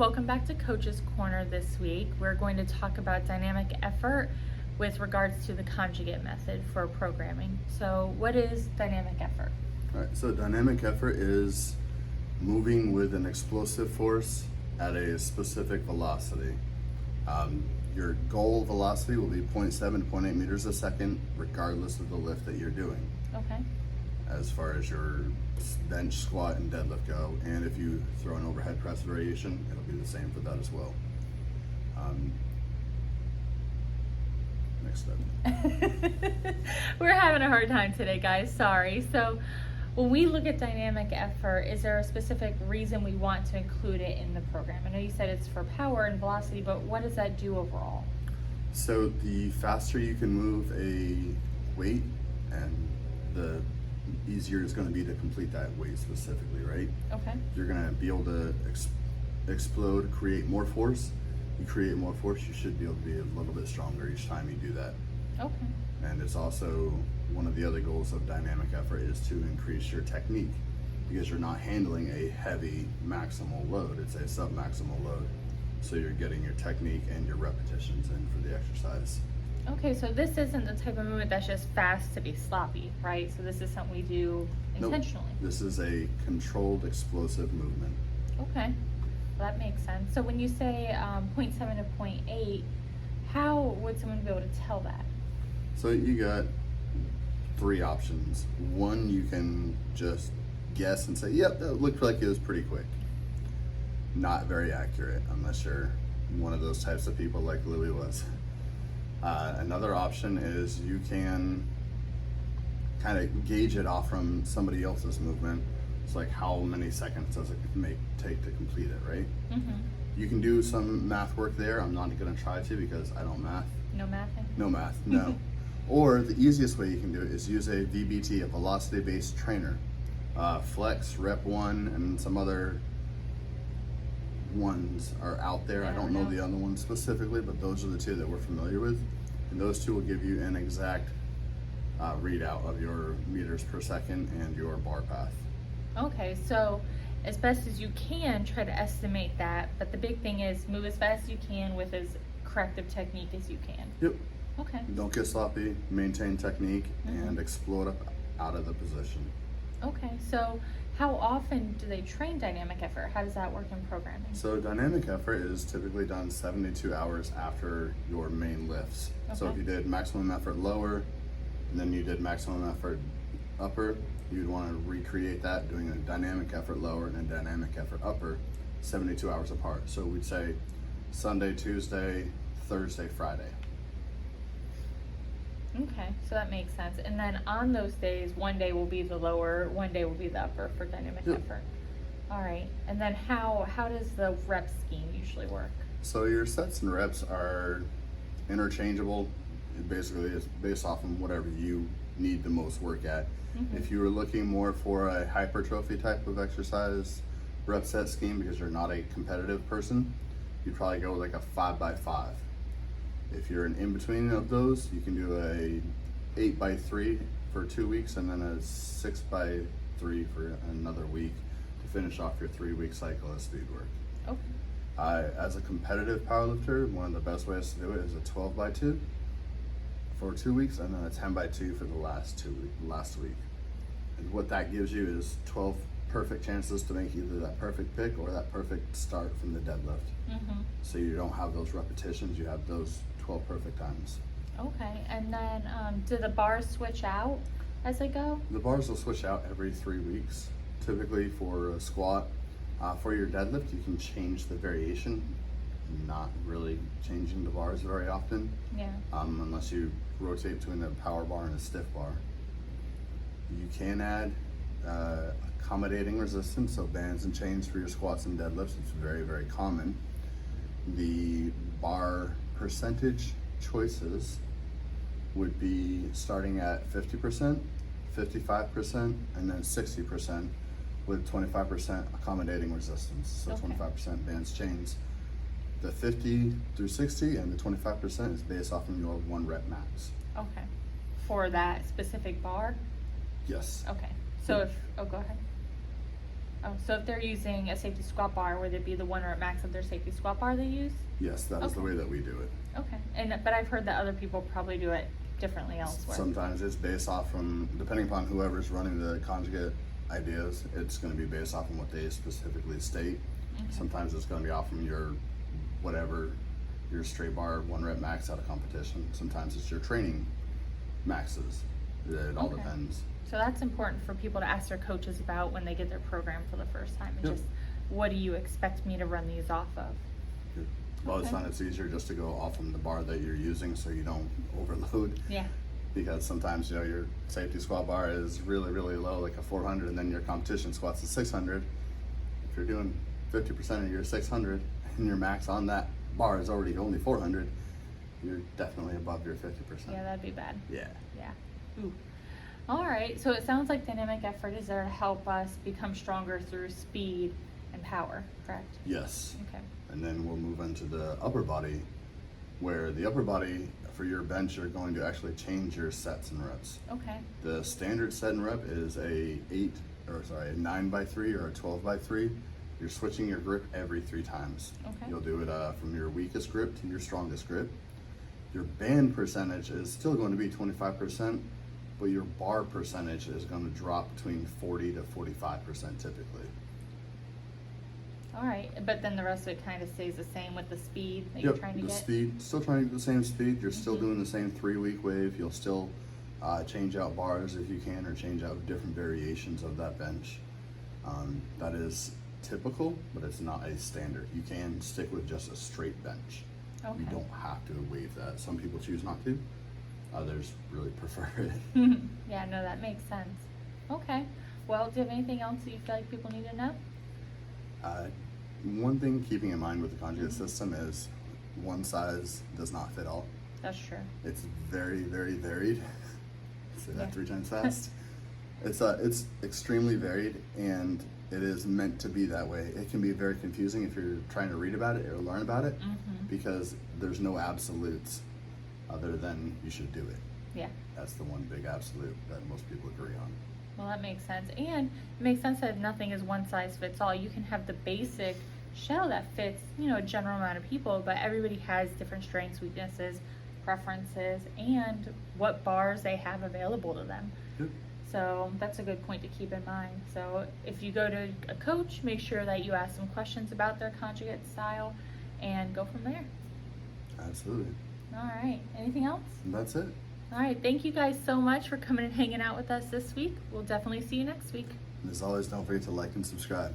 welcome back to Coach's Corner this week. We're going to talk about dynamic effort with regards to the conjugate method for programming. So what is dynamic effort? All right, so dynamic effort is moving with an explosive force at a specific velocity. Your goal velocity will be 0.7 to 0.8 meters a second, regardless of the lift that you're doing. Okay. As far as your bench, squat, and deadlift go, and if you throw an overhead press variation, it'll be the same for that as well. Next step. We're having a hard time today, guys. Sorry. So when we look at dynamic effort, is there a specific reason we want to include it in the program? I know you said it's for power and velocity, but what does that do overall? So the faster you can move a weight, and the easier it's going to be to complete that weight specifically, right? Okay. You're going to be able to explode, create more force. You create more force, you should be able to be a little bit stronger each time you do that. Okay. And it's also one of the other goals of dynamic effort is to increase your technique, because you're not handling a heavy maximal load, it's a sub-maximal load. So you're getting your technique and your repetitions in for the exercise. Okay, so this isn't the type of movement that's just fast to be sloppy, right? So this is something we do intentionally. Nope. This is a controlled explosive movement. Okay, well, that makes sense. So when you say 0.7 to 0.8, how would someone be able to tell that? So you got three options. One, you can just guess and say, yep, that looked like it was pretty quick. Not very accurate unless you're one of those types of people like Louis was. Another option is you can kind of gauge it off from somebody else's movement. It's like, how many seconds does it take to complete it, right? Mm-hmm. You can do some math work there. I'm not going to try to because I don't math. No mathing? No math, no. Or the easiest way you can do it is use a VBT, a velocity-based trainer. Flex, Rep 1, and some other ones are out there. I don't know the other ones specifically, but those are the two that we're familiar with. And those two will give you an exact readout of your meters per second and your bar path. Okay, so as best as you can, try to estimate that, but the big thing is move as fast as you can with as corrective technique as you can. Yep. Okay. Don't get sloppy, maintain technique, and explode up out of the position. Okay, so how often do they train dynamic effort? How does that work in programming? So dynamic effort is typically done 72 hours after your main lifts. So if you did maximum effort lower, and then you did maximum effort upper, you'd want to recreate that doing a dynamic effort lower and a dynamic effort upper 72 hours apart. So we'd say Sunday, Tuesday, Thursday, Friday. Okay, so that makes sense. And then on those days, one day will be the lower, one day will be the upper for dynamic effort. All right, and then how does the rep scheme usually work? So your sets and reps are interchangeable. It basically is based off of whatever you need the most work at. If you were looking more for a hypertrophy type of exercise rep set scheme, because you're not a competitive person, you'd probably go with like a 5x5. If you're an in-between of those, you can do a 8x3 for 2 weeks and then a 6x3 for another week to finish off your 3-week cycle of speed work. Okay. As a competitive powerlifter, one of the best ways to do it is a 12x2 for 2 weeks and then a 10x2 for the last week. And what that gives you is 12 perfect chances to make either that perfect pick or that perfect start from the deadlift. So you don't have those repetitions, you have those 12 perfect times. Okay, and then do the bars switch out as they go? The bars will switch out every 3 weeks. Typically for a squat, for your deadlift, you can change the variation. Not really changing the bars very often. Yeah. Unless you rotate between a power bar and a stiff bar. You can add accommodating resistance, so bands and chains for your squats and deadlifts. It's very, very common. The bar percentage choices would be starting at 50%, 55%, and then 60% with 25% accommodating resistance. So 25% bands, chains. The 50 through 60 and the 25% is based off of your 1 rep max. Okay. For that specific bar? Yes. Okay. So if, oh, go ahead. Oh, so if they're using a safety squat bar, would it be the 1 rep max of their safety squat bar they use? Yes, that is the Okay. way that we do it. Okay, but I've heard that other people probably do it differently elsewhere. Sometimes it's based off from, depending upon whoever's running the conjugate ideas, it's going to be based off on what they specifically state. Okay. Sometimes it's going to be off from your whatever, your straight bar 1 rep max out of competition. Sometimes it's your training maxes. It all Okay. depends. So that's important for people to ask their coaches about when they get their program for the first time. And Yep. just, what do you expect me to run these off of? A lot of Okay. times it's easier just to go off from the bar that you're using so you don't overload. Yeah. Because sometimes, your safety squat bar is really, really low, like a 400, and then your competition squats a 600. If you're doing 50% of your 600 and your max on that bar is already only 400, you're definitely above your 50%. Yeah, that'd be bad. Yeah. Yeah. Ooh. All right. So it sounds like dynamic effort is there to help us become stronger through speed and power, correct? Yes. Okay. And then we'll move into the upper body, where the upper body for your bench, you're going to actually change your sets and reps. Okay. The standard set and rep is a 9x3 or a 12x3. You're switching your grip every 3 times. Okay. You'll do it from your weakest grip to your strongest grip. Your band percentage is still going to be 25%, but your bar percentage is going to drop between 40 to 45% typically. All right. But then the rest of it kind of stays the same with the speed that you're trying to the get? speed, still trying to do the same speed. You're still Mhm. doing the same 3-week wave. You'll still change out bars if you can, or change out different variations of that bench. That is typical, but it's not a standard. You can stick with just a straight bench. Okay. You don't have to waive that. Some people choose not to. Others really prefer it. Yeah, no, that makes sense. Okay. Well, do you have anything else that you feel like people need to know? One thing keeping in mind with the conjugate system is one size does not fit all. That's true. It's very, very varied. Say that Yeah. 3 times fast. It's extremely varied, and it is meant to be that way. It can be very confusing if you're trying to read about it or learn about it, Mm-hmm. because there's no absolutes other than you should do it. Yeah. That's the one big absolute that most people agree on. Well, that makes sense. And it makes sense that nothing is one size fits all. You can have the basic shell that fits, a general amount of people, but everybody has different strengths, weaknesses, preferences, and what bars they have available to them. Yep. So that's a good point to keep in mind. So if you go to a coach, make sure that you ask some questions about their conjugate style and go from there. Absolutely. All right. Anything else? And that's it. All right. Thank you guys so much for coming and hanging out with us this week. We'll definitely see you next week. And as always, don't forget to like and subscribe.